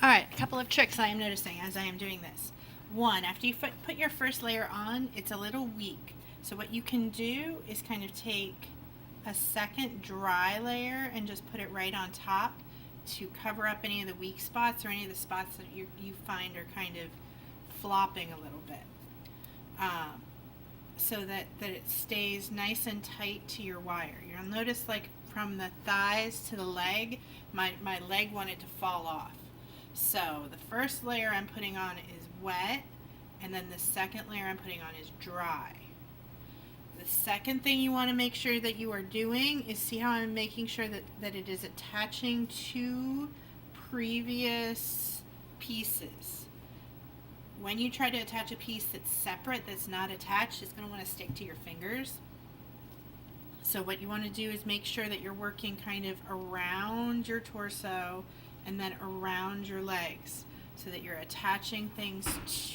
Alright, a couple of tricks I am noticing as I am doing this. One, after you put your first layer on, it's a little weak. So what you can do is kind of take a second dry layer and just put it right on top to cover up any of the weak spots or any of the spots that you find are kind of flopping a little bit. So that it stays nice and tight to your wire. You'll notice like from the thighs to the leg, my leg wanted to fall off. So the first layer I'm putting on is wet, and then the second layer I'm putting on is dry. The second thing you want to make sure that you are doing is see how I'm making sure that it is attaching to previous pieces. When you try to attach a piece that's separate, that's not attached, it's going to want to stick to your fingers. So what you want to do is make sure that you're working kind of around your torso and then around your legs so that you're attaching things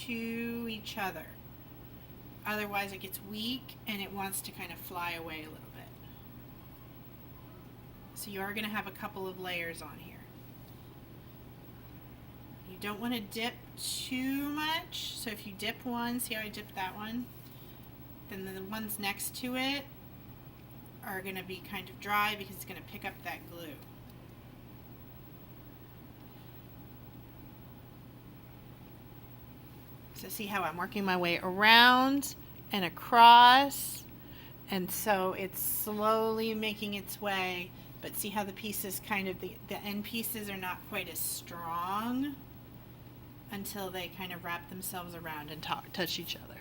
to each other. Otherwise it gets weak and it wants to kind of fly away a little bit. So you are going to have a couple of layers on here. You don't want to dip too much, so if you dip one, see how I dipped that one, then the ones next to it are going to be kind of dry because it's going to pick up that glue. So see how I'm working my way around and across, and so it's slowly making its way, but see how the pieces kind of, the end pieces are not quite as strong until they kind of wrap themselves around and touch each other.